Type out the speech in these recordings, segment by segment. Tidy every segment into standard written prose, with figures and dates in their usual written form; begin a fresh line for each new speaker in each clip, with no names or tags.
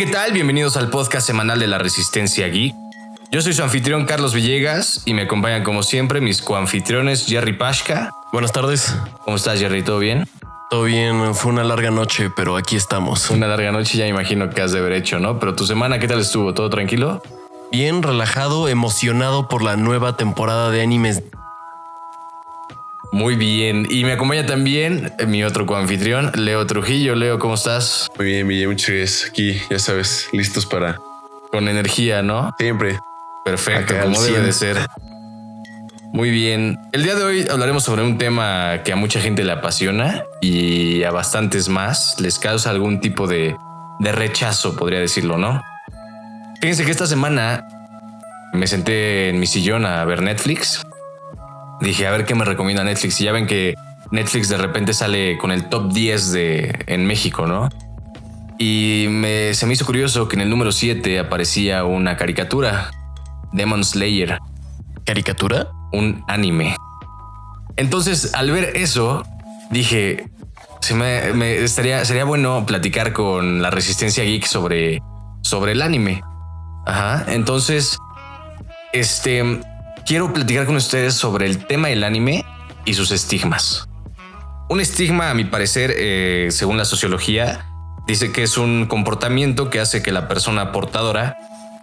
¿Qué tal? Bienvenidos al podcast semanal de la Resistencia Geek. Yo soy su anfitrión Carlos Villegas y me acompañan como siempre mis coanfitriones Jerry Pashka.
Buenas tardes.
¿Cómo estás, Jerry? ¿Todo bien?
Todo bien, fue una larga noche, pero aquí estamos.
Una larga noche, ya imagino que has de haber hecho, ¿no? Pero tu semana, ¿qué tal estuvo? ¿Todo tranquilo?
Bien, relajado, emocionado por la nueva temporada de animes.
Muy bien. Y me acompaña también mi otro coanfitrión, Leo Trujillo. Leo, ¿cómo estás?
Muy bien, muchas gracias. Aquí, ya sabes, listos para...
Con energía, ¿no?
Siempre.
Perfecto,
Acá
como
al
debe
100.
de ser. Muy bien. El día de hoy hablaremos sobre un tema que a mucha gente le apasiona y a bastantes más les causa algún tipo de rechazo, podría decirlo, ¿no? Fíjense que esta semana me senté en mi sillón a ver Netflix. Dije, a ver qué me recomienda Netflix. Y ya ven que Netflix de repente sale con el top 10 en México, ¿no? Y se me hizo curioso que en el número 7 aparecía una caricatura, Demon Slayer.
¿Caricatura?
Un anime. Entonces, al ver eso, dije, sería bueno platicar con la Resistencia Geek sobre el anime. Ajá. Entonces, quiero platicar con ustedes sobre el tema del anime y sus estigmas. Un estigma, a mi parecer, según la sociología, dice que es un comportamiento que hace que la persona portadora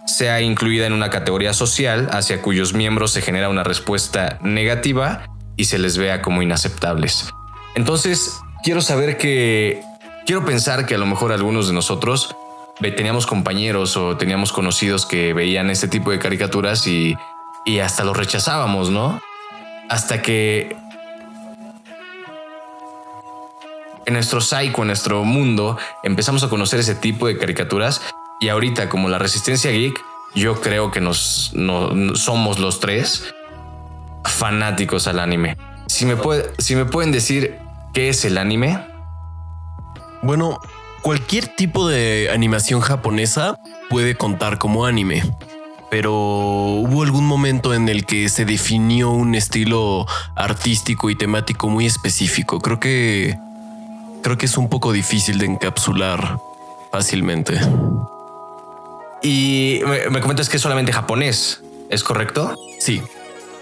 sea incluida en una categoría social hacia cuyos miembros se genera una respuesta negativa y se les vea como inaceptables. Entonces, quiero pensar que a lo mejor algunos de nosotros teníamos compañeros o teníamos conocidos que veían este tipo de caricaturas y hasta los rechazábamos, ¿no? Hasta que en nuestro psycho, en nuestro mundo, empezamos a conocer ese tipo de caricaturas y ahorita, como la Resistencia Geek, yo creo que somos los tres fanáticos al anime. Si me pueden decir qué es el anime.
Bueno, cualquier tipo de animación japonesa puede contar como anime, pero hubo algún momento en el que se definió un estilo artístico y temático muy específico. Creo que es un poco difícil de encapsular fácilmente.
Y me comentas que es solamente japonés, ¿es correcto?
Sí.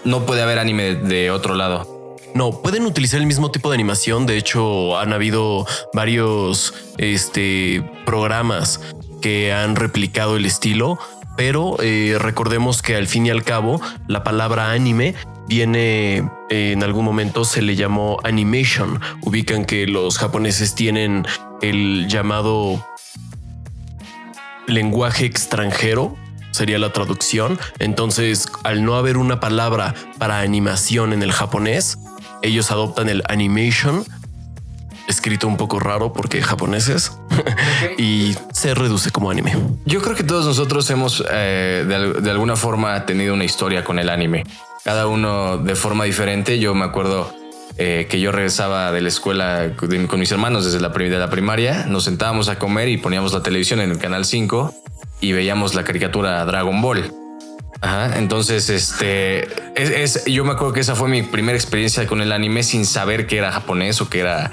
No puede haber anime de otro lado.
No, pueden utilizar el mismo tipo de animación. De hecho, han habido varios programas que han replicado el estilo, pero recordemos que al fin y al cabo la palabra anime viene, en algún momento se le llamó animation. Ubican que los japoneses tienen el llamado lenguaje extranjero, sería la traducción. Entonces, al no haber una palabra para animación en el japonés, ellos adoptan el animation, escrito un poco raro porque japoneses, y se reduce como anime.
Yo creo que todos nosotros hemos de alguna forma tenido una historia con el anime. Cada uno de forma diferente. Yo me acuerdo que yo regresaba de la escuela con mis hermanos desde la primaria. Nos sentábamos a comer y poníamos la televisión en el canal 5 y veíamos la caricatura Dragon Ball. Ajá, entonces yo me acuerdo que esa fue mi primera experiencia con el anime sin saber que era japonés o que era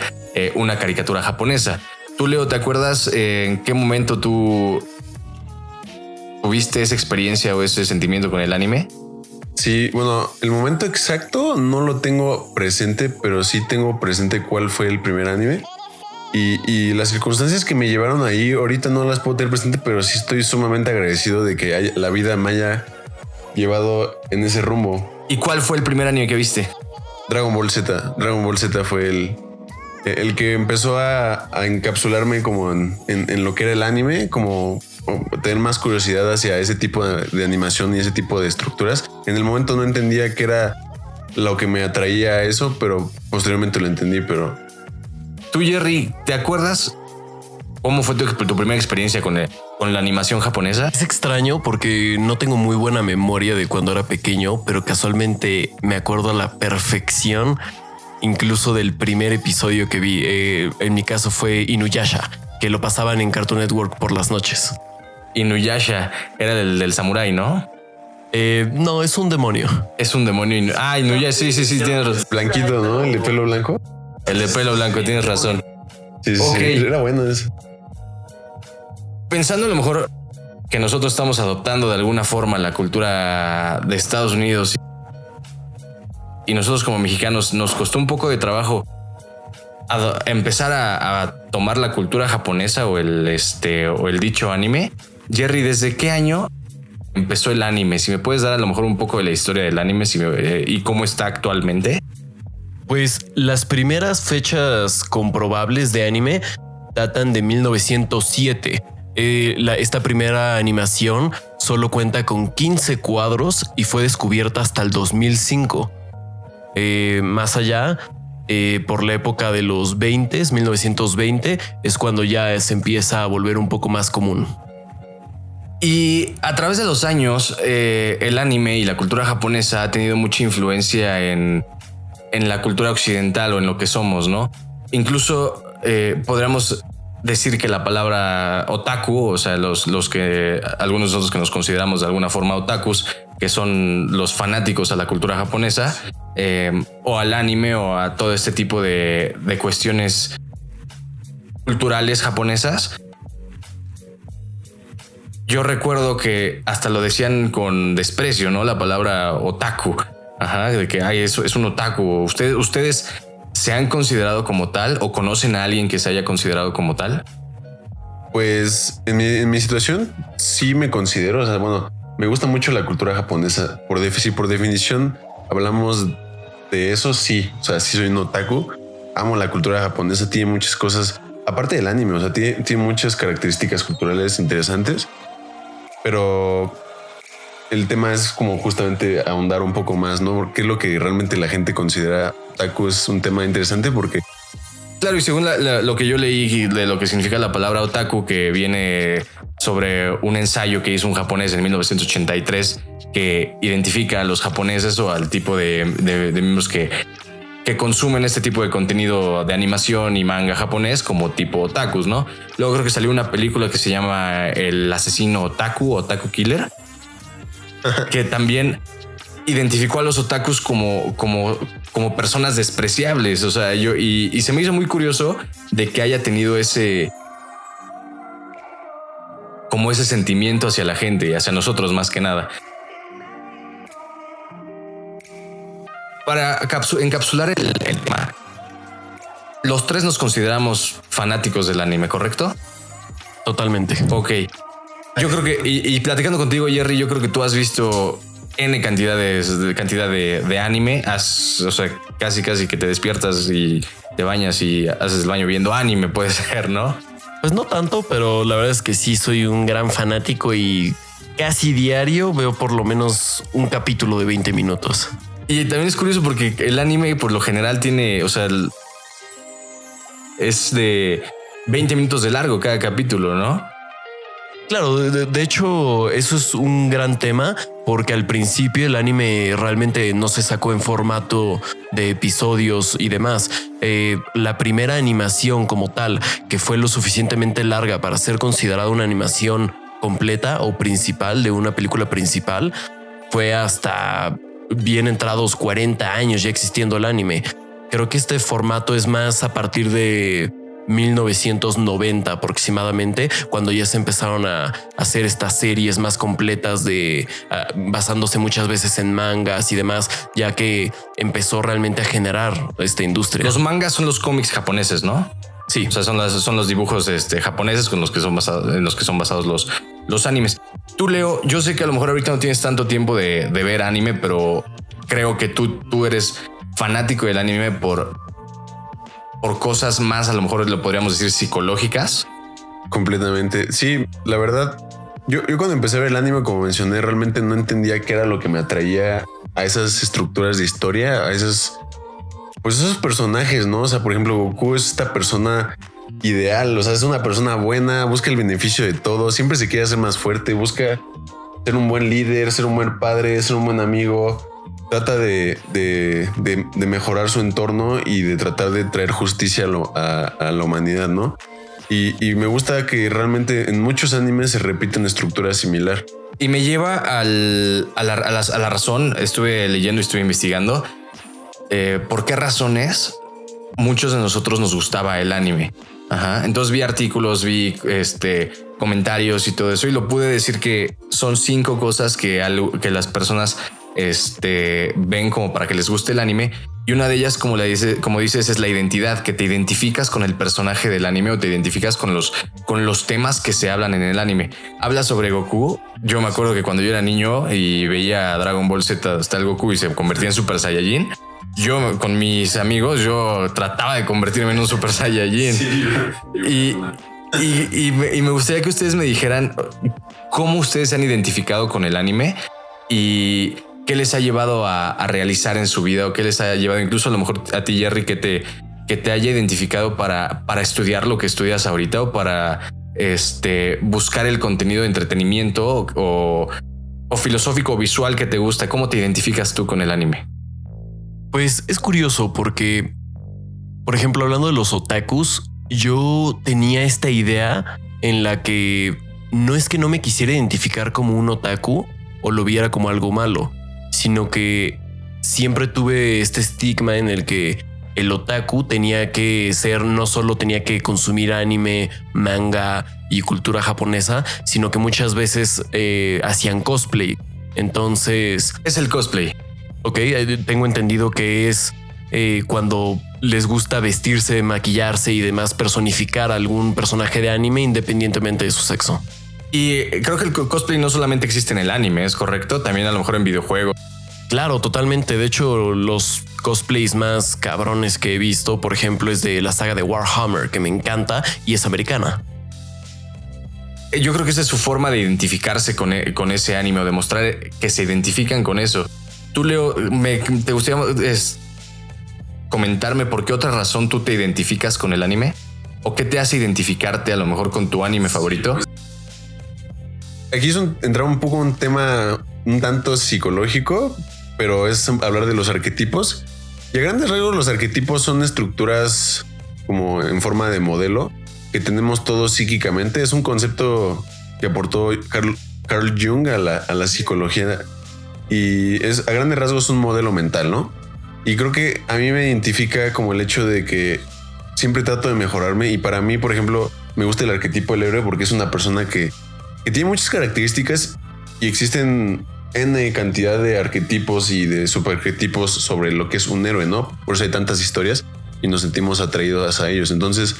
una caricatura japonesa. Tú, Leo, ¿te acuerdas en qué momento tú tuviste esa experiencia o ese sentimiento con el anime?
Sí, bueno, el momento exacto no lo tengo presente, pero sí tengo presente cuál fue el primer anime. Y las circunstancias que me llevaron ahí, ahorita no las puedo tener presente, pero sí estoy sumamente agradecido de que la vida me haya llevado en ese rumbo.
¿Y cuál fue el primer anime que viste?
Dragon Ball Z. Dragon Ball Z fue el que empezó a encapsularme como en lo que era el anime, como tener más curiosidad hacia ese tipo de animación y ese tipo de estructuras. En el momento no entendía qué era lo que me atraía a eso, pero posteriormente lo entendí. Pero
tú, Jerry, ¿te acuerdas cómo fue tu primera experiencia con la animación japonesa?
Es extraño porque no tengo muy buena memoria de cuando era pequeño, pero casualmente me acuerdo a la perfección, incluso del primer episodio que vi. En mi caso fue Inuyasha, que lo pasaban en Cartoon Network por las noches.
Inuyasha era el del samurái, ¿no?
No, es un demonio.
Es un demonio. Inuyasha, sí, tienes razón.
Blanquito, ¿no? El de pelo blanco.
El de pelo blanco, tienes razón.
Sí,
Ok.
sí, era bueno eso.
pensando a lo mejor que nosotros estamos adoptando de alguna forma la cultura de Estados Unidos y nosotros como mexicanos nos costó un poco de trabajo empezar a tomar la cultura japonesa o el dicho anime. Jerry, ¿desde qué año empezó el anime? Si me puedes dar a lo mejor un poco de la historia del anime y cómo está actualmente.
Pues las primeras fechas comprobables de anime datan de 1907. Esta primera animación solo cuenta con 15 cuadros y fue descubierta hasta el 2005. Más allá, por la época de los 20, 1920, es cuando ya se empieza a volver un poco más común.
Y a través de los años, el anime y la cultura japonesa ha tenido mucha influencia en la cultura occidental o en lo que somos, ¿no? Incluso podríamos decir que la palabra otaku, o sea, los que algunos de nosotros que nos consideramos de alguna forma otakus, que son los fanáticos a la cultura japonesa, o al anime o a todo este tipo de cuestiones culturales japonesas. Yo recuerdo que hasta lo decían con desprecio, ¿no? La palabra otaku. Ajá, de que es un otaku. ¿Ustedes se han considerado como tal o conocen a alguien que se haya considerado como tal?
Pues en mi situación sí me considero, o sea, bueno, me gusta mucho la cultura japonesa. Por definición hablamos de eso, sí. O sea, sí soy un otaku. Amo la cultura japonesa, tiene muchas cosas, aparte del anime, o sea, tiene muchas características culturales interesantes. Pero el tema es como justamente ahondar un poco más, ¿no? Porque es lo que realmente la gente considera otaku. Es un tema interesante porque...
Claro, y según lo que yo leí de lo que significa la palabra otaku, que viene sobre un ensayo que hizo un japonés en 1983 que identifica a los japoneses o al tipo de miembros que consumen este tipo de contenido de animación y manga japonés como tipo otakus, ¿no? Luego creo que salió una película que se llama El asesino otaku, Otaku Killer, que también identificó a los otakus como personas despreciables. O sea, y se me hizo muy curioso de que haya tenido ese sentimiento hacia la gente y hacia nosotros más que nada. Para encapsular el tema, los tres nos consideramos fanáticos del anime, ¿correcto?
Totalmente.
Ok. Yo creo que, y platicando contigo, Jerry, yo creo que tú has visto N cantidad de anime. O sea, casi que te despiertas y te bañas y haces el baño viendo anime, puede ser, ¿no?
Pues no tanto, pero la verdad es que sí soy un gran fanático y casi diario veo por lo menos un capítulo de 20 minutos.
Y también es curioso porque el anime por lo general tiene, o sea, es de 20 minutos de largo cada capítulo, ¿no?
Claro, de hecho eso es un gran tema porque al principio el anime realmente no se sacó en formato de episodios y demás. La primera animación como tal, que fue lo suficientemente larga para ser considerada una animación completa o principal de una película principal, fue hasta bien entrados 40 años ya existiendo el anime. Creo que este formato es más a partir de 1990 aproximadamente, cuando ya se empezaron a hacer estas series más completas basándose muchas veces en mangas y demás, ya que empezó realmente a generar esta industria.
Los mangas son los cómics japoneses, ¿no?
Sí.
O sea, son los dibujos japoneses en los que son basados los animes. Tú, Leo, yo sé que a lo mejor ahorita no tienes tanto tiempo de ver anime, pero creo que tú eres fanático del anime por cosas más, a lo mejor lo podríamos decir psicológicas.
Completamente. Sí, la verdad, yo cuando empecé a ver el anime, como mencioné, realmente no entendía qué era lo que me atraía a esas estructuras de historia, a esos personajes, ¿no? O sea, por ejemplo, Goku es esta persona ideal, o sea, es una persona buena, busca el beneficio de todo, siempre se quiere hacer más fuerte, busca ser un buen líder, ser un buen padre, ser un buen amigo. Trata de mejorar su entorno y de tratar de traer justicia a la humanidad, ¿no? Y me gusta que realmente en muchos animes se repite una estructura similar.
Y me lleva a la razón. Estuve leyendo y estuve investigando por qué razones muchos de nosotros nos gustaba el anime. Ajá. Entonces vi artículos, vi comentarios y todo eso, y lo pude decir que son 5 cosas que las personas ven como para que les guste el anime. Y una de ellas, como dices, es la identidad, que te identificas con el personaje del anime o te identificas con los temas que se hablan en el anime. Habla sobre Goku. Yo me acuerdo que cuando yo era niño y veía Dragon Ball Z hasta el Goku y se convertía en Super Saiyajin, yo con mis amigos, yo trataba de convertirme en un Super Saiyajin. Sí. Y me gustaría que ustedes me dijeran cómo ustedes se han identificado con el anime y qué les ha llevado a realizar en su vida, o qué les ha llevado incluso a lo mejor a ti, Jerry, que te haya identificado para estudiar lo que estudias ahorita, o para buscar el contenido de entretenimiento o filosófico o visual que te gusta. ¿Cómo te identificas tú con el anime?
Pues es curioso porque, por ejemplo, hablando de los otakus, yo tenía esta idea en la que no es que no me quisiera identificar como un otaku o lo viera como algo malo, sino que siempre tuve este estigma en el que el otaku tenía que ser, no solo tenía que consumir anime, manga y cultura japonesa, sino que muchas veces hacían cosplay. Entonces...
¿Qué es el cosplay?
Ok, tengo entendido que es cuando les gusta vestirse, maquillarse y demás, personificar a algún personaje de anime independientemente de su sexo.
Y creo que el cosplay no solamente existe en el anime, ¿es correcto? También a lo mejor en videojuegos.
Claro, totalmente. De hecho, los cosplays más cabrones que he visto, por ejemplo, es de la saga de Warhammer, que me encanta y es americana.
Yo creo que esa es su forma de identificarse con ese anime, o demostrar que se identifican con eso. Tú, Leo, ¿te gustaría comentarme por qué otra razón tú te identificas con el anime? ¿O qué te hace identificarte a lo mejor con tu anime favorito?
Aquí entra un poco un tema un tanto psicológico, pero es hablar de los arquetipos. Y a grandes rasgos, los arquetipos son estructuras como en forma de modelo que tenemos todos psíquicamente. Es un concepto que aportó Carl Jung a la psicología, y es a grandes rasgos un modelo mental, ¿no? Y creo que a mí me identifica como el hecho de que siempre trato de mejorarme, y para mí, por ejemplo, me gusta el arquetipo del héroe porque es una persona que tiene muchas características, y existen N cantidad de arquetipos y de subarquetipos sobre lo que es un héroe, ¿no? Por eso hay tantas historias y nos sentimos atraídos a ellos. Entonces,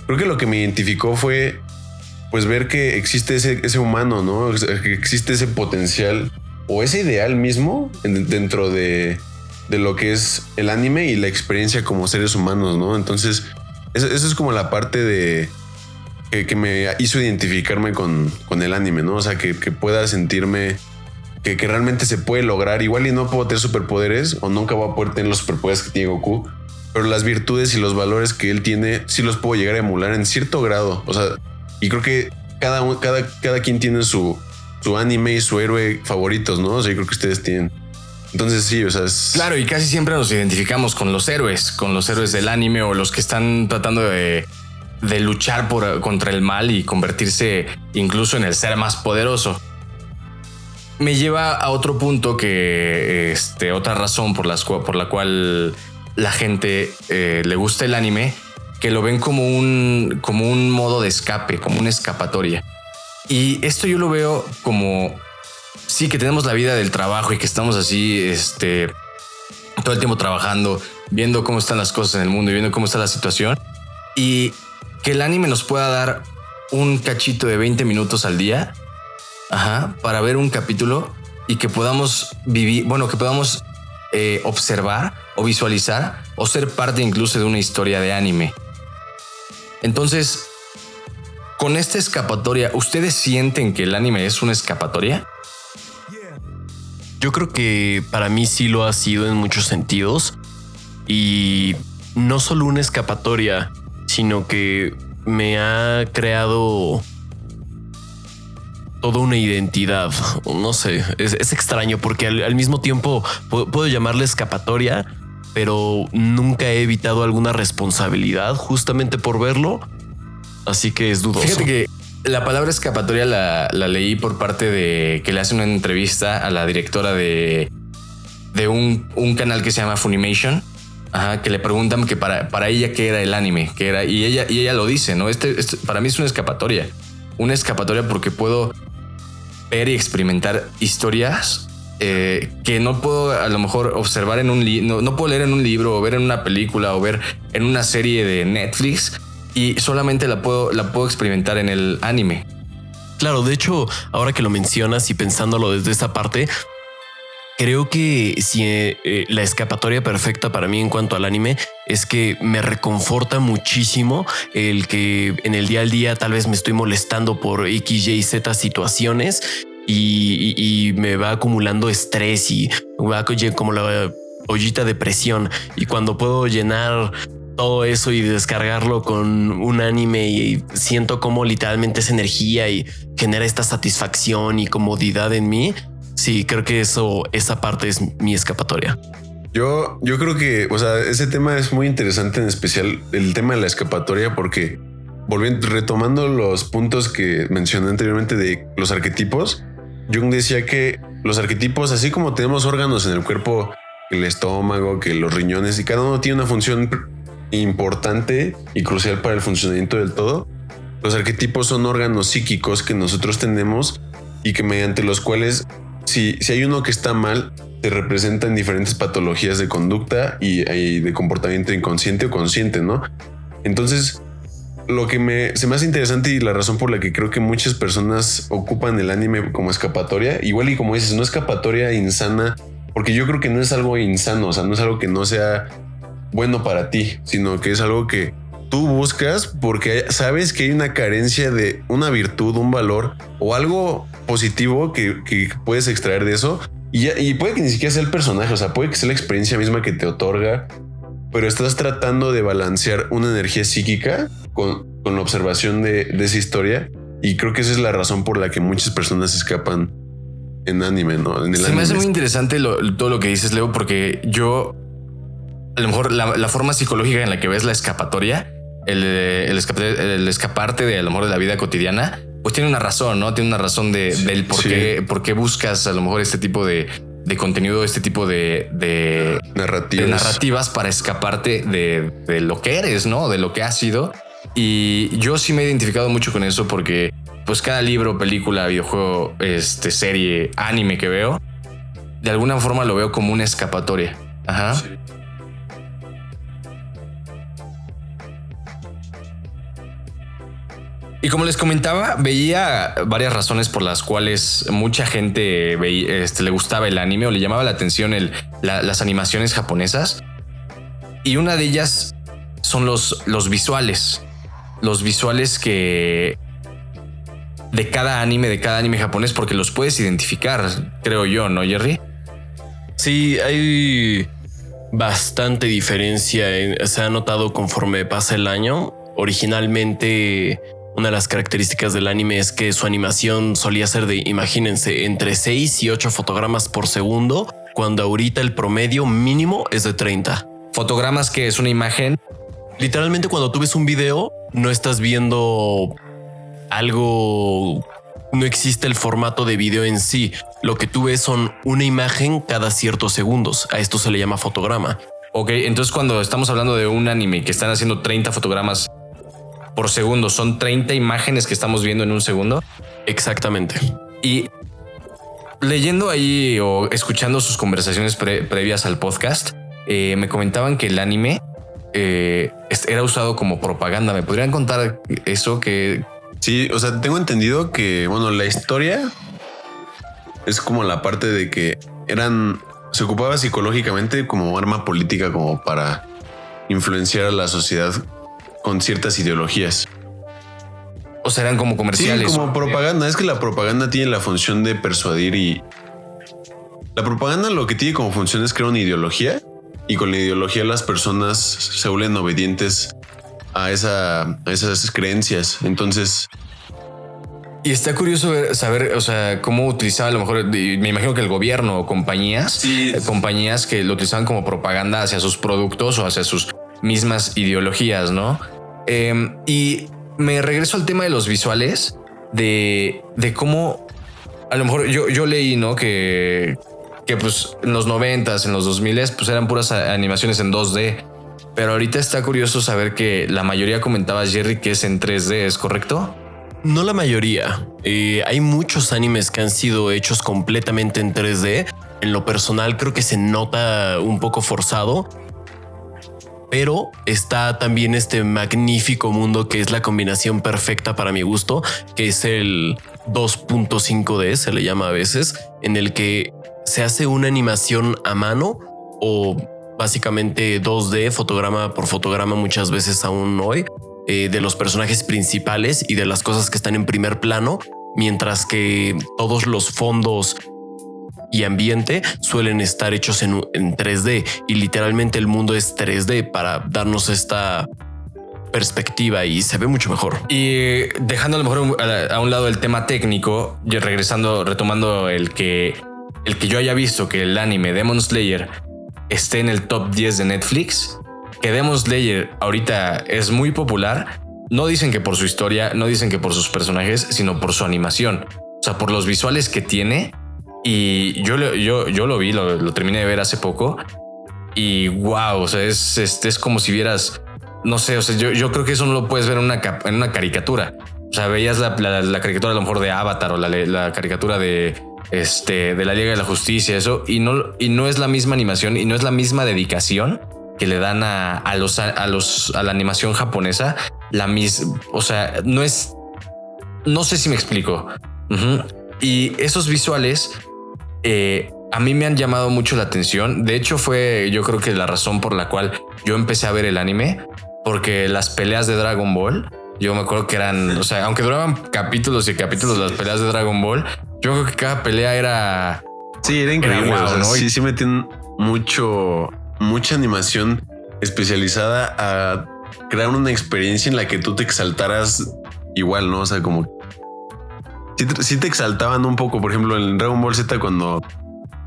creo que lo que me identificó fue pues ver que existe ese humano, ¿no? Que existe ese potencial o ese ideal mismo dentro de lo que es el anime y la experiencia como seres humanos, ¿no? Entonces, eso es como la parte de que me hizo identificarme con el anime, ¿no? O sea, que pueda sentirme que realmente se puede lograr. Igual y no puedo tener superpoderes, o nunca voy a poder tener los superpoderes que tiene Goku, pero las virtudes y los valores que él tiene sí los puedo llegar a emular en cierto grado. O sea, y creo que cada quien tiene su anime y su héroe favoritos, ¿no? O sea, yo creo que ustedes tienen. Entonces sí, o sea,
claro, y casi siempre nos identificamos con los héroes del anime, o los que están tratando de luchar contra el mal y convertirse incluso en el ser más poderoso. Me lleva a otro punto que otra razón por la cual la gente le gusta el anime, que lo ven como un modo de escape, como una escapatoria. Y esto yo lo veo como, sí, que tenemos la vida del trabajo y que estamos así todo el tiempo trabajando, viendo cómo están las cosas en el mundo y viendo cómo está la situación, y que el anime nos pueda dar un cachito de 20 minutos al día, para ver un capítulo, y que podamos vivir, que podamos observar o visualizar o ser parte incluso de una historia de anime. Entonces, con esta escapatoria, ¿ustedes sienten que el anime es una escapatoria?
Yo creo que para mí sí lo ha sido en muchos sentidos, y no solo una escapatoria, sino que me ha creado toda una identidad. No sé, es extraño porque al mismo tiempo puedo llamarle escapatoria, pero nunca he evitado alguna responsabilidad justamente por verlo. Así que es dudoso.
Fíjate que la palabra escapatoria la leí por parte de que le hace una entrevista a la directora de un canal que se llama Funimation. Que le preguntan que para ella qué era el anime, qué era, y ella lo dice, ¿no? Para mí es una escapatoria. una escapatoria porque puedo ver y experimentar historias que no puedo a lo mejor observar en un libro, no puedo leer en un libro o ver en una película o ver en una serie de Netflix, y solamente la puedo experimentar en el anime.
Claro, de hecho, ahora que lo mencionas y pensándolo desde esa parte, creo que si la escapatoria perfecta para mí en cuanto al anime es que me reconforta muchísimo el que en el día al día tal vez me estoy molestando por X, Y, Z situaciones y me va acumulando estrés y va como la ollita de presión, y cuando puedo llenar todo eso y descargarlo con un anime y siento como literalmente esa energía y genera esta satisfacción y comodidad en mí. Sí, creo que esa parte es mi escapatoria.
Yo creo que, o sea, ese tema es muy interesante, en especial el tema de la escapatoria, porque retomando los puntos que mencioné anteriormente de los arquetipos, Jung decía que los arquetipos, así como tenemos órganos en el cuerpo, el estómago, que los riñones, y cada uno tiene una función importante y crucial para el funcionamiento del todo, los arquetipos son órganos psíquicos que nosotros tenemos y que mediante los cuales, si hay uno que está mal, se representan diferentes patologías de conducta y de comportamiento inconsciente o consciente, ¿no? Entonces, lo que se me hace interesante y la razón por la que creo que muchas personas ocupan el anime como escapatoria, igual y como dices, no escapatoria insana, porque yo creo que no es algo insano, o sea, no es algo que no sea bueno para ti, sino que es algo que tú buscas porque sabes que hay una carencia de una virtud, un valor o algo positivo que puedes extraer de eso, y puede que ni siquiera sea el personaje, o sea, puede que sea la experiencia misma que te otorga, pero estás tratando de balancear una energía psíquica con la observación de esa historia, y creo que esa es la razón por la que muchas personas escapan en anime, ¿no? En el anime.
Me hace muy interesante todo lo que dices, Leo, porque yo, a lo mejor la forma psicológica en la que ves la escapatoria, el escaparte de a lo mejor de la vida cotidiana, pues tiene una razón, ¿no? Tiene una razón del por qué buscas a lo mejor este tipo de contenido, este tipo de narrativas para escaparte de lo que eres, ¿no? De lo que has sido. Y yo sí me he identificado mucho con eso porque pues cada libro, película, videojuego, serie, anime que veo, de alguna forma lo veo como una escapatoria. Ajá. Sí. Y como les comentaba, veía varias razones por las cuales mucha gente le gustaba el anime o le llamaba la atención las animaciones japonesas. Y una de ellas son los visuales. Los visuales que de cada anime japonés, porque los puedes identificar, creo yo, ¿no, Jerry?
Sí, hay bastante diferencia. Se ha notado conforme pasa el año. Originalmente, una de las características del anime es que su animación solía ser de, imagínense, entre 6 y 8 fotogramas por segundo, cuando ahorita el promedio mínimo es de 30.
¿Fotogramas que es una imagen?
Literalmente cuando tú ves un video, no estás viendo algo, no existe el formato de video en sí. Lo que tú ves son una imagen cada ciertos segundos. A esto se le llama fotograma.
Ok, entonces cuando estamos hablando de un anime que están haciendo 30 fotogramas por segundo, ¿son 30 imágenes que estamos viendo en un segundo?
Exactamente.
Y leyendo ahí o escuchando sus conversaciones previas al podcast, me comentaban que el anime era usado como propaganda. ¿Me podrían contar eso? Que
sí, o sea, tengo entendido que, bueno, la historia es como la parte de que se ocupaba psicológicamente como arma política, como para influenciar a la sociedad con ciertas ideologías.
O sea, eran como comerciales.
Sí, como propaganda. Es que la propaganda tiene la función de persuadir, y la propaganda lo que tiene como función es crear una ideología, y con la ideología las personas se vuelven obedientes a esas creencias. Entonces,
y está curioso saber, o sea, cómo utilizaba a lo mejor, me imagino que el gobierno o compañías que lo utilizaban como propaganda hacia sus productos o hacia sus mismas ideologías, ¿no? Y me regreso al tema de los visuales, de cómo a lo mejor yo leí, ¿no? Que pues en los 90s, en los 2000s, pues eran puras animaciones en 2D. Pero ahorita está curioso saber que la mayoría, comentaba Jerry, que es en 3D, ¿es correcto?
No la mayoría. Hay muchos animes que han sido hechos completamente en 3D. En lo personal creo que se nota un poco forzado. Pero está también este magnífico mundo que es la combinación perfecta para mi gusto, que es el 2.5D, se le llama a veces, en el que se hace una animación a mano o básicamente 2D, fotograma por fotograma muchas veces aún hoy, de los personajes principales y de las cosas que están en primer plano, mientras que todos los fondos y ambiente suelen estar hechos en 3D y literalmente el mundo es 3D para darnos esta perspectiva y se ve mucho mejor.
Y dejando a lo mejor a un lado el tema técnico, y retomando el que yo haya visto que el anime Demon Slayer esté en el top 10 de Netflix, que Demon Slayer ahorita es muy popular. No dicen que por su historia, no dicen que por sus personajes, sino por su animación. O sea, por los visuales que tiene. Y yo lo vi, lo terminé de ver hace poco. Y wow, o sea, es como si vieras, no sé, o sea, yo creo que eso no lo puedes ver en una caricatura. O sea, veías la caricatura a lo mejor de Avatar o la caricatura de la Liga de la Justicia, eso, y no es la misma animación y no es la misma dedicación que le dan a la animación japonesa. La misma, o sea, no sé si me explico. Uh-huh. Y esos visuales a mí me han llamado mucho la atención. De hecho, yo creo que la razón por la cual yo empecé a ver el anime, porque las peleas de Dragon Ball, yo me acuerdo que eran, o sea, aunque duraban capítulos y capítulos las peleas de Dragon Ball, yo creo que cada pelea era...
Sí, era increíble.
Era wow, ¿no?
Sí metían mucha animación especializada a crear una experiencia en la que tú te exaltaras igual, ¿no? O sea, como... Sí te exaltaban un poco. Por ejemplo, en Dragon Ball Z, cuando...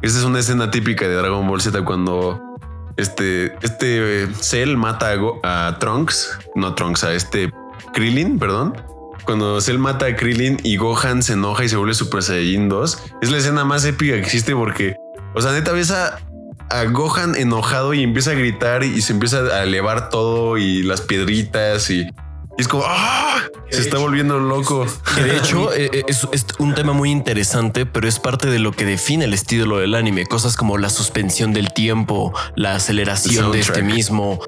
Esta es una escena típica de Dragon Ball Z, cuando Cell mata a Trunks. No a Trunks, a Krillin, perdón. Cuando Cell mata a Krillin y Gohan se enoja y se vuelve Super Saiyajin 2. Es la escena más épica que existe porque... O sea, neta, ves a Gohan enojado y empieza a gritar y se empieza a elevar todo y las piedritas y es como ¡ah! Se está volviendo loco.
Que de hecho es un tema muy interesante, pero es parte de lo que define el estilo del anime. Cosas como la suspensión del tiempo, la aceleración de este mismo,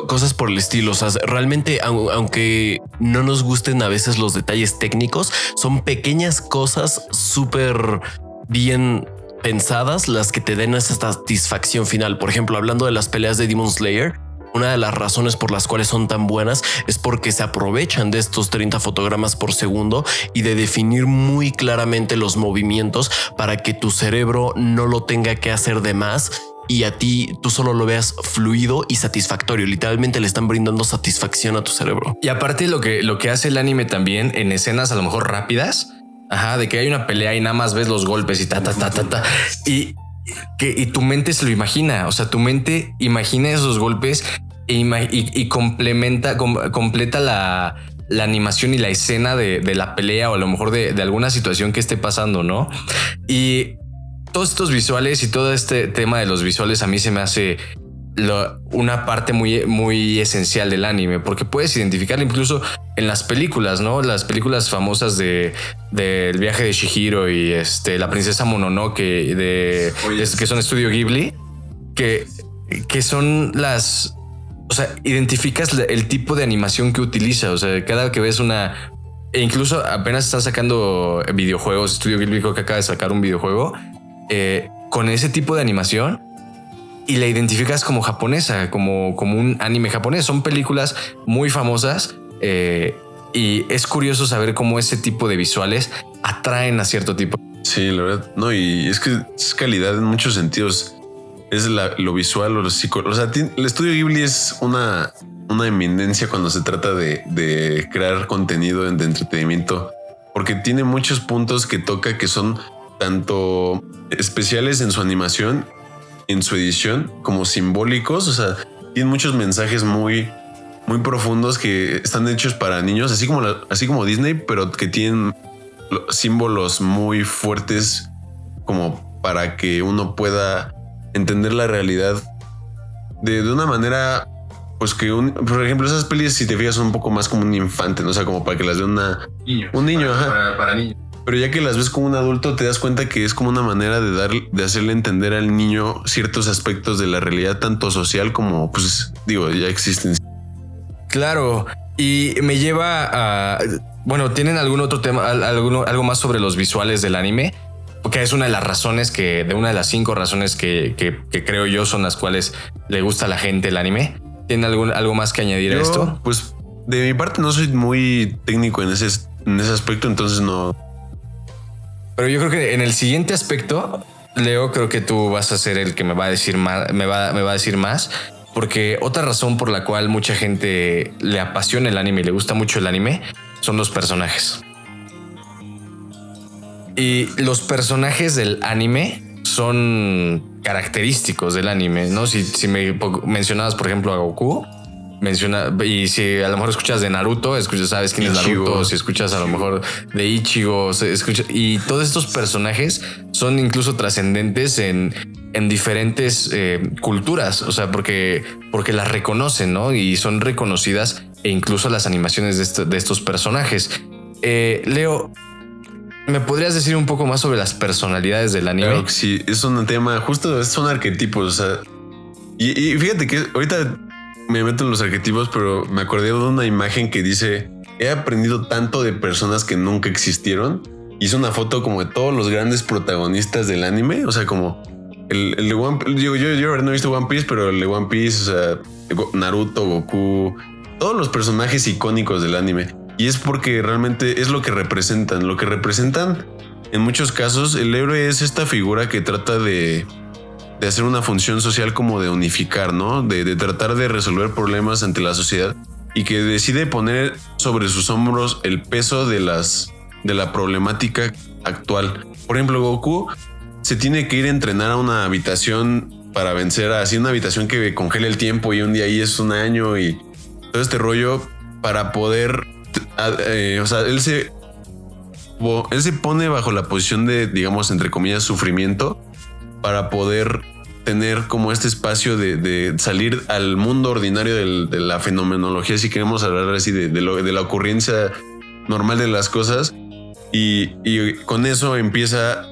cosas por el estilo. O sea, realmente, aunque no nos gusten a veces los detalles técnicos, son pequeñas cosas súper bien pensadas las que te den esa satisfacción final. Por ejemplo, hablando de las peleas de Demon Slayer, una de las razones por las cuales son tan buenas es porque se aprovechan de estos 30 fotogramas por segundo y de definir muy claramente los movimientos para que tu cerebro no lo tenga que hacer de más y a ti tú solo lo veas fluido y satisfactorio. Literalmente le están brindando satisfacción a tu cerebro.
Y aparte lo que hace el anime también en escenas a lo mejor rápidas, de que hay una pelea y nada más ves los golpes y y tu mente se lo imagina. O sea, tu mente imagina esos golpes y completa la animación y la escena de la pelea o a lo mejor de alguna situación que esté pasando, ¿no? Y todos estos visuales y todo este tema de los visuales a mí se me hace una parte muy, muy esencial del anime, porque puedes identificarlo incluso en las películas, ¿no? Las películas famosas del viaje de Chihiro y la princesa Mononoke que son Estudio Ghibli, que son las... O sea, identificas el tipo de animación que utiliza. O sea, cada que ves e incluso apenas están sacando videojuegos. Estudio Ghibli que acaba de sacar un videojuego con ese tipo de animación y la identificas como japonesa, como un anime japonés. Son películas muy famosas y es curioso saber cómo ese tipo de visuales atraen a cierto tipo.
Sí, la verdad. No, y es que es calidad en muchos sentidos. Es lo visual o lo psicológico. O sea, el estudio Ghibli es una eminencia cuando se trata de crear contenido de entretenimiento, porque tiene muchos puntos que toca que son tanto especiales en su animación, en su edición, como simbólicos. O sea, tiene muchos mensajes muy, muy profundos que están hechos para niños, así como Disney, pero que tienen símbolos muy fuertes como para que uno pueda entender la realidad de una manera pues que por ejemplo, esas pelis, si te fijas, son un poco más como un infante, ¿no? O sea, como para que las vea un niño,
para niños.
Pero ya que las ves como un adulto, te das cuenta que es como una manera de hacerle entender al niño ciertos aspectos de la realidad, tanto social como, pues, digo, ya existen.
Claro. Y me lleva a... Bueno, ¿tienen algún otro tema, algo más sobre los visuales del anime? Porque es una de las razones de una de las 5 razones que creo yo son las cuales le gusta a la gente el anime. ¿Tienen algo más que añadir a esto?
Pues de mi parte no soy muy técnico en ese aspecto, entonces no.
Pero yo creo que en el siguiente aspecto, Leo, creo que tú vas a ser el que me va a decir más, me va a decir más, porque otra razón por la cual mucha gente le apasiona el anime y le gusta mucho el anime son los personajes. Y los personajes del anime son característicos del anime, ¿no? Si me mencionabas, por ejemplo, a Goku, y si a lo mejor escuchas de Naruto, sabes quién es Naruto, si escuchas a lo mejor de Ichigo, y todos estos personajes son incluso trascendentes en diferentes culturas, o sea, porque las reconocen, ¿no? Y son reconocidas, e incluso las animaciones de estos personajes. Leo, ¿me podrías decir un poco más sobre las personalidades del anime?
Claro que sí, es un tema, justo son arquetipos, o sea, y fíjate que ahorita me meto en los arquetipos, pero me acordé de una imagen que dice: he aprendido tanto de personas que nunca existieron. Hice una foto como de todos los grandes protagonistas del anime, o sea, como el de One Piece. Yo no he visto One Piece, pero el de One Piece, o sea, Naruto, Goku, todos los personajes icónicos del anime. Y es porque realmente es lo que representan. Lo que representan, en muchos casos, el héroe es esta figura que trata de hacer una función social, como de unificar, ¿no? De tratar de resolver problemas ante la sociedad, y que decide poner sobre sus hombros el peso de la problemática actual. Por ejemplo, Goku se tiene que ir a entrenar a una habitación para vencer así una habitación que congela el tiempo, y un día ahí es un año, y todo este rollo para poder... o sea, él se pone bajo la posición de, digamos, entre comillas, sufrimiento, para poder tener como este espacio de salir al mundo ordinario de la fenomenología, si queremos hablar así de la ocurrencia normal de las cosas, y con eso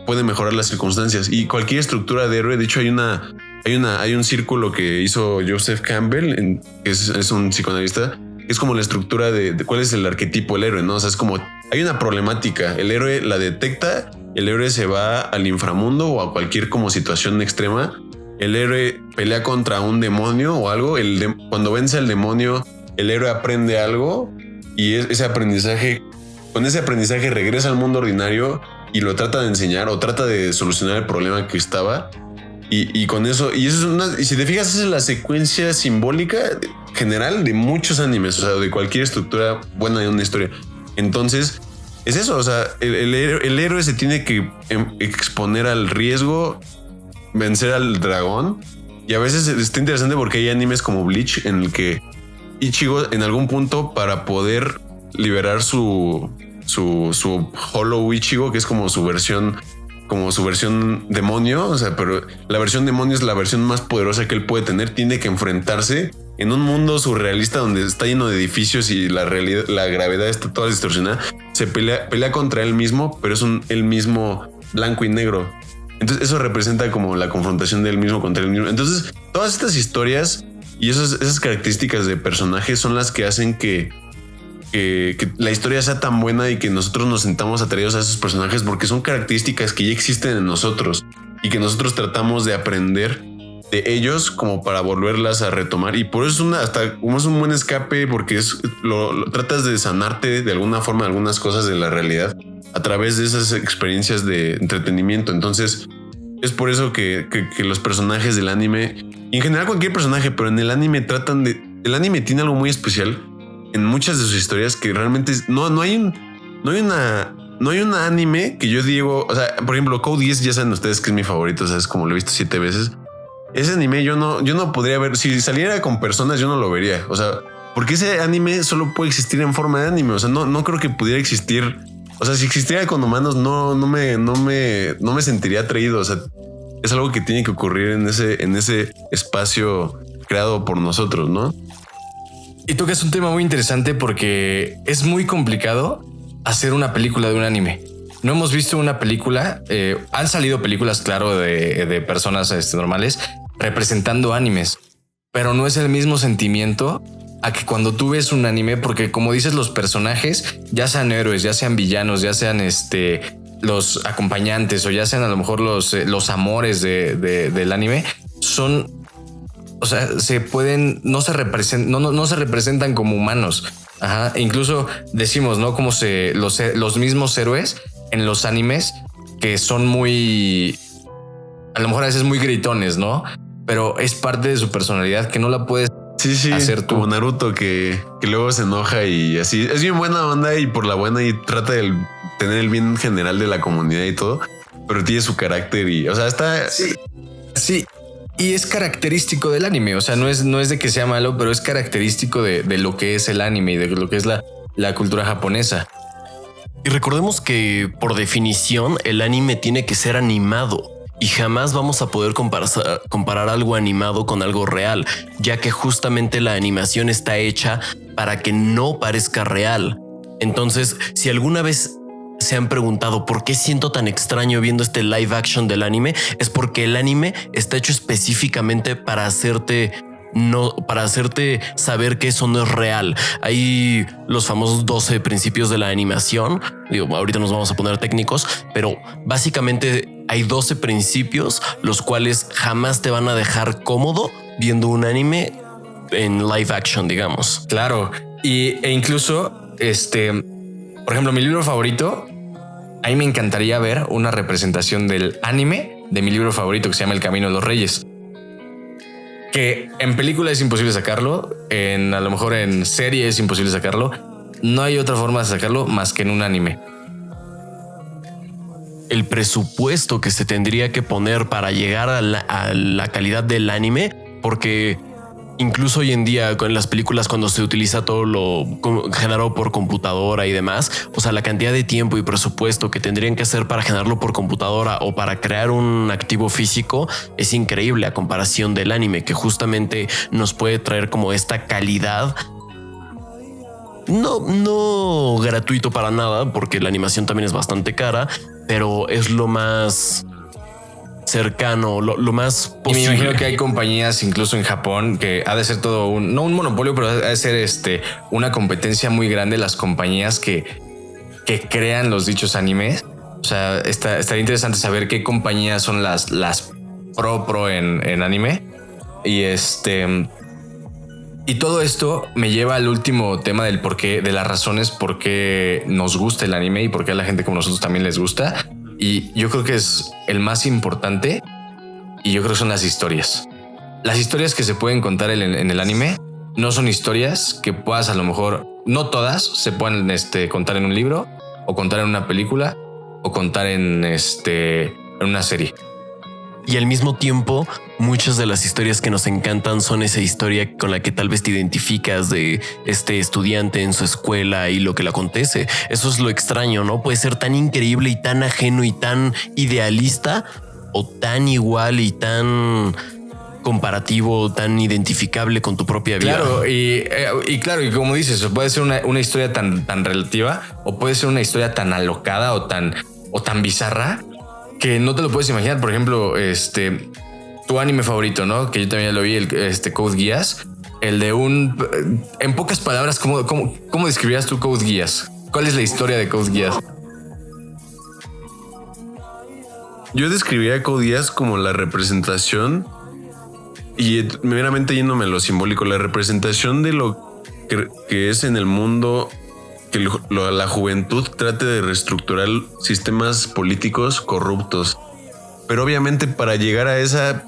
puede mejorar las circunstancias. Y cualquier estructura de héroe, de hecho hay un círculo que hizo Joseph Campbell, que es un psicoanalista, que es como la estructura de cuál es el arquetipo del héroe, ¿no? O sea, es como hay una problemática, el héroe la detecta, el héroe se va al inframundo o a cualquier como situación extrema, el héroe pelea contra un demonio o algo, cuando vence al demonio, el héroe aprende algo, y con ese aprendizaje regresa al mundo ordinario y lo trata de enseñar o trata de solucionar el problema que estaba. Y con eso, y si te fijas, esa es la secuencia simbólica general de muchos animes, o sea, de cualquier estructura buena de una historia. Entonces, es eso, o sea, el héroe se tiene que exponer al riesgo, vencer al dragón. Y a veces está interesante porque hay animes como Bleach en el que Ichigo, en algún punto, para poder liberar su Hollow Ichigo, que es como su versión demonio, o sea, pero la versión demonio es la versión más poderosa que él puede tener, tiene que enfrentarse en un mundo surrealista donde está lleno de edificios y la realidad, la gravedad está toda distorsionada. Se pelea contra él mismo, pero es él mismo blanco y negro. Entonces eso representa como la confrontación del mismo contra él mismo. Entonces todas estas historias y esas características de personajes son las que hacen que la historia sea tan buena y que nosotros nos sintamos atraídos a esos personajes, porque son características que ya existen en nosotros y que nosotros tratamos de aprender de ellos como para volverlas a retomar. Y por eso es un buen escape, porque tratas de sanarte de alguna forma algunas cosas de la realidad a través de esas experiencias de entretenimiento. Entonces es por eso que los personajes del anime, y en general cualquier personaje, pero en el anime el anime tiene algo muy especial en muchas de sus historias, que realmente no hay un anime que yo digo, o sea, por ejemplo, Code Geass, ya saben ustedes que es mi favorito, o sea, es como lo he visto 7 veces. Ese anime yo no podría ver, si saliera con personas yo no lo vería, o sea, porque ese anime solo puede existir en forma de anime, o sea, no creo que pudiera existir, o sea, si existiera con humanos no me sentiría atraído, o sea, es algo que tiene que ocurrir en ese espacio creado por nosotros, ¿no?
Y tocas un tema muy interesante porque es muy complicado hacer una película de un anime. No hemos visto una película. Han salido películas, claro, de personas normales representando animes, pero no es el mismo sentimiento a que cuando tú ves un anime, porque como dices, los personajes, ya sean héroes, ya sean villanos, ya sean los acompañantes o ya sean a lo mejor los amores del anime, son, o sea, no se representan como humanos. Ajá. Incluso decimos, ¿no? Como los mismos héroes en los animes que son muy, a lo mejor a veces muy gritones, ¿no? Pero es parte de su personalidad que no la puedes hacer tú.
Como Naruto que luego se enoja y así. Es bien buena onda y por la buena y trata de tener el bien general de la comunidad y todo, pero tiene su carácter y, o sea, está...
Sí. Y es característico del anime. O sea, no es de que sea malo, pero es característico de lo que es el anime y de lo que es la cultura japonesa.
Y recordemos que por definición el anime tiene que ser animado y jamás vamos a poder comparar algo animado con algo real, ya que justamente la animación está hecha para que no parezca real. Entonces, si alguna vez se han preguntado por qué siento tan extraño viendo este live action del anime, es porque el anime está hecho específicamente para hacerte saber que eso no es real. Hay los famosos 12 principios de la animación. Digo, ahorita nos vamos a poner técnicos, pero básicamente hay 12 principios los cuales jamás te van a dejar cómodo viendo un anime en live action, digamos.
Claro. E incluso, por ejemplo, mi libro favorito, a mí me encantaría ver una representación del anime de mi libro favorito que se llama El Camino de los Reyes. Que en película es imposible sacarlo, a lo mejor en serie es imposible sacarlo. No hay otra forma de sacarlo más que en un anime.
El presupuesto que se tendría que poner para llegar a la calidad del anime, porque incluso hoy en día con las películas, cuando se utiliza todo lo generado por computadora y demás, o sea, la cantidad de tiempo y presupuesto que tendrían que hacer para generarlo por computadora o para crear un activo físico es increíble a comparación del anime, que justamente nos puede traer como esta calidad. No gratuito para nada, porque la animación también es bastante cara, pero es lo más cercano, lo más posible.
Y me imagino que hay compañías incluso en Japón que ha de ser todo no un monopolio, pero ha de ser una competencia muy grande, las compañías que crean los dichos animes. O sea, estaría interesante saber qué compañías son las pro en anime. Y todo esto me lleva al último tema del porqué, de las razones por qué nos gusta el anime y por qué a la gente como nosotros también les gusta. Y yo creo que es el más importante, y yo creo que son las historias. Las historias que se pueden contar en el anime no son historias que puedas, a lo mejor, no todas se pueden contar en un libro, o contar en una película, o contar en una serie.
Y al mismo tiempo, muchas de las historias que nos encantan son esa historia con la que tal vez te identificas de este estudiante en su escuela y lo que le acontece. Eso es lo extraño, ¿no? Puede ser tan increíble y tan ajeno y tan idealista, o tan igual y tan comparativo, tan identificable con tu propia vida.
Claro, y claro, y como dices, puede ser una historia tan relativa, o puede ser una historia tan alocada o tan bizarra que no te lo puedes imaginar. Por ejemplo, tu anime favorito, ¿no? Que yo también lo vi, Code Geass. El de en pocas palabras, ¿cómo describirías tú Code Geass? ¿Cuál es la historia de Code Geass?
Yo describiría a Code Geass como la representación, y meramente yéndome a lo simbólico, la representación de lo que es en el mundo que la juventud trate de reestructurar sistemas políticos corruptos. Pero obviamente para llegar a esa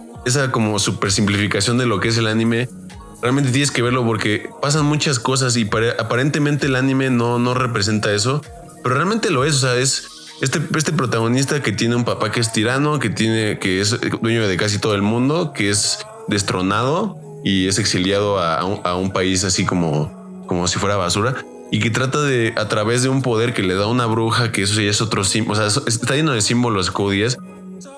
como super simplificación de lo que es el anime, realmente tienes que verlo porque pasan muchas cosas y aparentemente el anime no representa eso, pero realmente lo es. O sea, es este protagonista que tiene un papá que es tirano, que es dueño de casi todo el mundo, que es destronado y es exiliado a un país así como si fuera basura, y que trata de, a través de un poder que le da una bruja, que eso ya es otro símbolo, o sea, está lleno de símbolos Code Geass,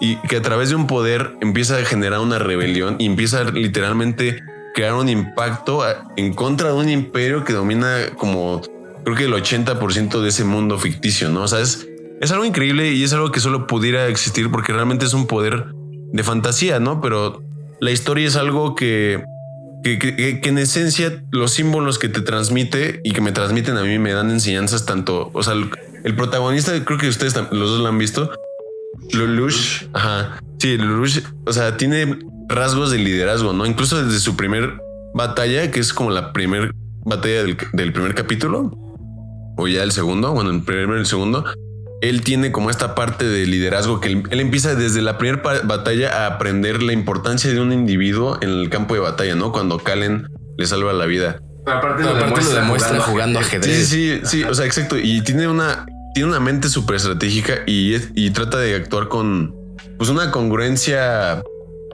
y que a través de un poder empieza a generar una rebelión y empieza literalmente crear un impacto en contra de un imperio que domina como creo que el 80% de ese mundo ficticio, ¿no? O sea, es algo increíble y es algo que solo pudiera existir porque realmente es un poder de fantasía, ¿no? Pero la historia es algo que en esencia los símbolos que te transmite y que me transmiten a mí me dan enseñanzas tanto, o sea, el protagonista, creo que ustedes los dos lo han visto, Lelouch, ajá, sí, Lelouch, o sea, tiene rasgos de liderazgo, ¿no? Incluso desde su primer batalla, que es como la primer batalla del primer capítulo, o ya el segundo, bueno, el primero y el segundo, él tiene como esta parte de liderazgo que él empieza desde la primera batalla a aprender la importancia de un individuo en el campo de batalla, ¿no? Cuando Kalen le salva la vida.
Aparte lo demuestra jugando ajedrez.
Sí, o sea, exacto. Y tiene una mente súper estratégica y trata de actuar con pues una congruencia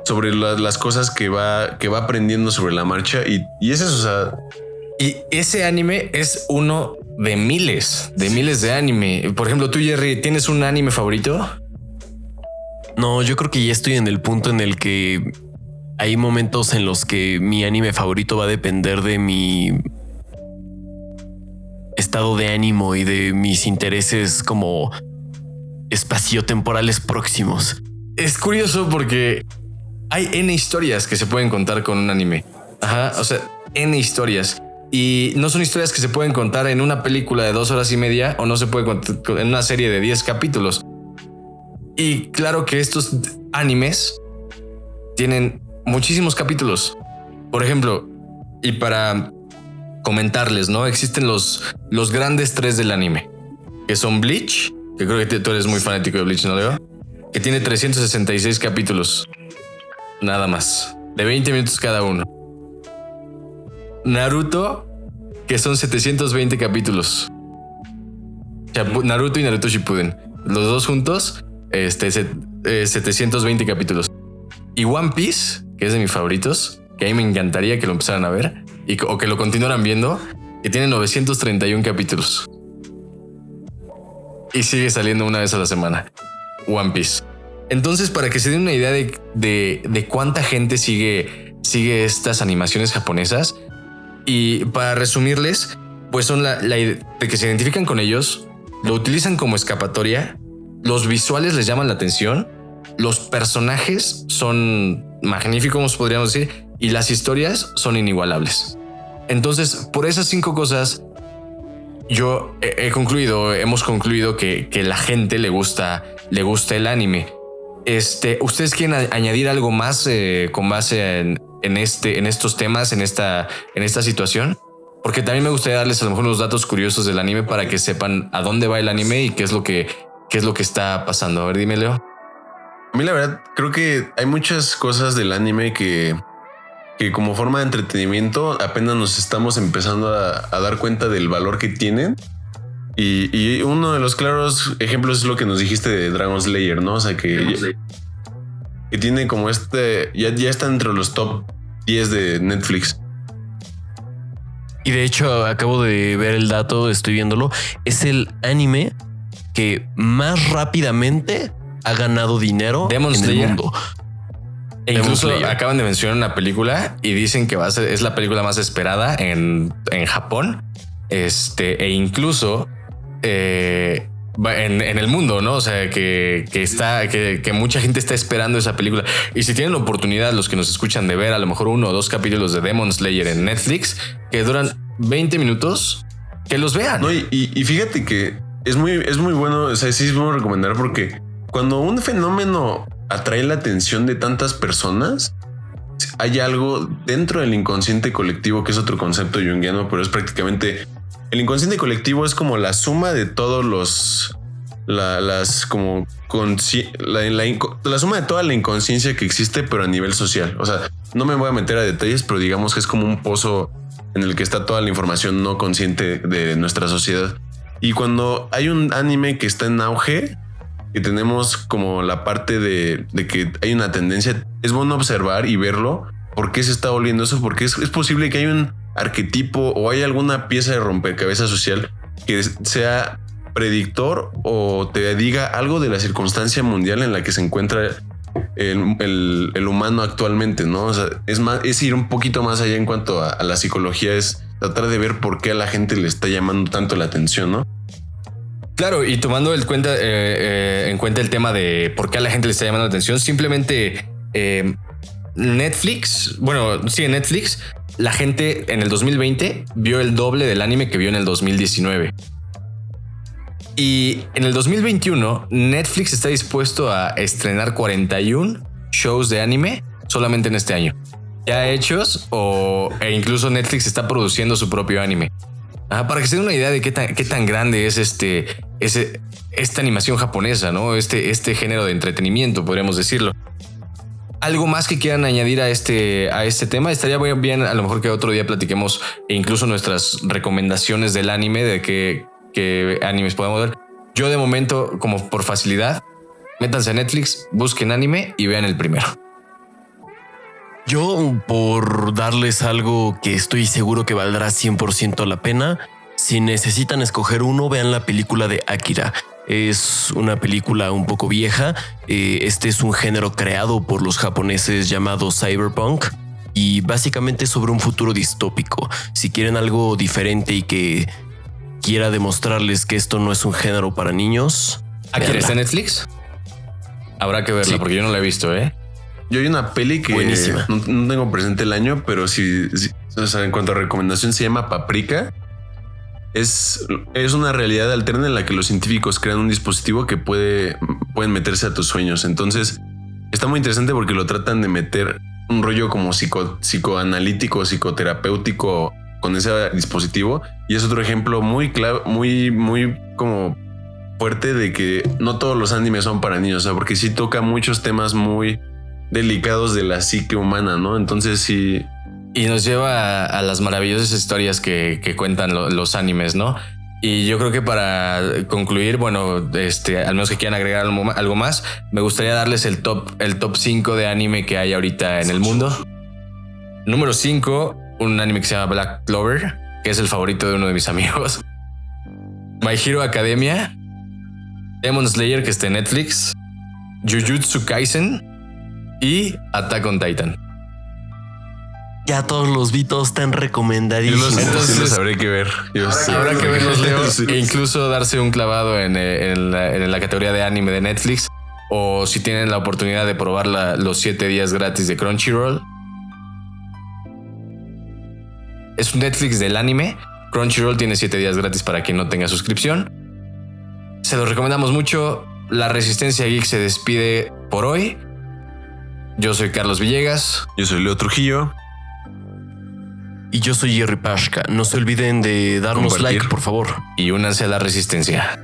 sobre las cosas que va aprendiendo sobre la marcha. Y es eso, o sea...
Y ese anime es uno de miles de anime. Por ejemplo, tú, Jerry, ¿tienes un anime favorito?
No, yo creo que ya estoy en el punto en el que hay momentos en los que mi anime favorito va a depender de mi estado de ánimo y de mis intereses como espaciotemporales próximos.
Es curioso porque hay N historias que se pueden contar con un anime. Ajá, o sea, N historias. Y no son historias que se pueden contar en una película de 2 horas y media o no se puede contar en una serie de 10 capítulos. Y claro que estos animes tienen muchísimos capítulos. Por ejemplo, y para comentarles, ¿no? Existen los grandes 3 del anime, que son Bleach, que creo que tú eres muy fanático de Bleach, ¿no, Leo? Que tiene 366 capítulos. Nada más. De 20 minutos cada uno. Naruto, que son 720 capítulos. Naruto y Naruto Shippuden, los dos juntos, 720 capítulos. Y One Piece, que es de mis favoritos, que a mí me encantaría que lo empezaran a ver o que lo continuaran viendo, que tiene 931 capítulos. Y sigue saliendo una vez a la semana. One Piece. Entonces, para que se den una idea de cuánta gente sigue estas animaciones japonesas. Y para resumirles, pues son la idea de que se identifican con ellos, lo utilizan como escapatoria, los visuales les llaman la atención, los personajes son magníficos, podríamos decir, y las historias son inigualables. Entonces, por esas 5 cosas, hemos concluido que la gente le gusta el anime. ¿Ustedes quieren añadir algo más con base en estos temas, en esta situación? Porque también me gustaría darles a lo mejor unos datos curiosos del anime para que sepan a dónde va el anime y qué es lo que está pasando. A ver, dime, Leo.
A mí la verdad creo que hay muchas cosas del anime que como forma de entretenimiento apenas nos estamos empezando a dar cuenta del valor que tienen. Y uno de los claros ejemplos es lo que nos dijiste de Dragon Slayer, ¿no? O sea, que tiene como ya está entre los top 10 de Netflix.
Y de hecho, acabo de ver el dato, estoy viéndolo. Es el anime que más rápidamente ha ganado dinero
Demon
en
Slayer.
el mundo.
E incluso acaban de mencionar una película y dicen que es la película más esperada en Japón. E incluso en el mundo, ¿no? O sea, que mucha gente está esperando esa película. Y si tienen la oportunidad, los que nos escuchan, de ver a lo mejor 1 o 2 capítulos de Demon Slayer en Netflix, que duran 20 minutos, que los vean.
No, y fíjate que es muy bueno. O sea, sí es bueno recomendar, porque cuando un fenómeno atrae la atención de tantas personas, hay algo dentro del inconsciente colectivo, que es otro concepto junguiano, pero es prácticamente... El inconsciente colectivo es como la suma de todos la suma de toda la inconsciencia que existe, pero a nivel social. O sea, no me voy a meter a detalles, pero digamos que es como un pozo en el que está toda la información no consciente de nuestra sociedad. Y cuando hay un anime que está en auge, que tenemos como la parte de que hay una tendencia, es bueno observar y verlo. ¿Por qué se está volviendo eso? Porque es posible que haya un arquetipo o hay alguna pieza de rompecabezas social que sea predictor o te diga algo de la circunstancia mundial en la que se encuentra el humano actualmente, ¿no? O sea, es ir un poquito más allá en cuanto a la psicología, es tratar de ver por qué a la gente le está llamando tanto la atención, ¿no?
Claro, y tomando en cuenta el tema de por qué a la gente le está llamando la atención, simplemente Netflix, en Netflix, la gente en el 2020 vio el doble del anime que vio en el 2019. Y en el 2021, Netflix está dispuesto a estrenar 41 shows de anime solamente en este año. Ya hechos e incluso Netflix está produciendo su propio anime. Para que se den una idea de qué tan grande es esta animación japonesa, ¿no? Este género de entretenimiento, podríamos decirlo. ¿Algo más que quieran añadir a este tema? Estaría muy bien, a lo mejor que otro día platiquemos incluso nuestras recomendaciones del anime, de qué animes podemos ver. Yo de momento, como por facilidad, métanse a Netflix, busquen anime y vean el primero.
Yo, por darles algo que estoy seguro que valdrá 100% la pena, si necesitan escoger uno, vean la película de Akira. Es una película un poco vieja. Este es un género creado por los japoneses llamado cyberpunk y básicamente es sobre un futuro distópico. Si quieren algo diferente y que quiera demostrarles que esto no es un género para niños,
¿Akira está en Netflix? Habrá que verla, sí, porque yo no la he visto, ¿eh?
Yo hay una peli que buenísima. No tengo presente el año, pero sí, o sea, en cuanto a recomendación, se llama Paprika. Es una realidad alterna en la que los científicos crean un dispositivo que pueden meterse a tus sueños. Entonces está muy interesante porque lo tratan de meter un rollo como psicoanalítico, psicoterapéutico con ese dispositivo. Y es otro ejemplo muy claro, muy como fuerte de que no todos los animes son para niños, o sea, porque sí toca muchos temas muy delicados de la psique humana, ¿no? Entonces sí.
Y nos lleva a las maravillosas historias que cuentan los animes, ¿no? Y yo creo que para concluir, al menos que quieran agregar algo más, me gustaría darles el top 5 de anime que hay ahorita en el mundo. Número 5, un anime que se llama Black Clover, que es el favorito de uno de mis amigos. My Hero Academia, Demon Slayer, que está en Netflix, Jujutsu Kaisen y Attack on Titan.
Ya todos los vi, todos están recomendadísimos.
Entonces los habré que ver.
Habrá que verlos, Leo. Sí. E incluso darse un clavado en la categoría de anime de Netflix. O si tienen la oportunidad de probar los 7 días gratis de Crunchyroll. Es un Netflix del anime. Crunchyroll tiene 7 días gratis para quien no tenga suscripción. Se los recomendamos mucho. La Resistencia Geek se despide por hoy. Yo soy Carlos Villegas.
Yo soy Leo Trujillo.
Y yo soy Jerry Pashka. No se olviden de darnos like, por favor.
Y únanse a la Resistencia.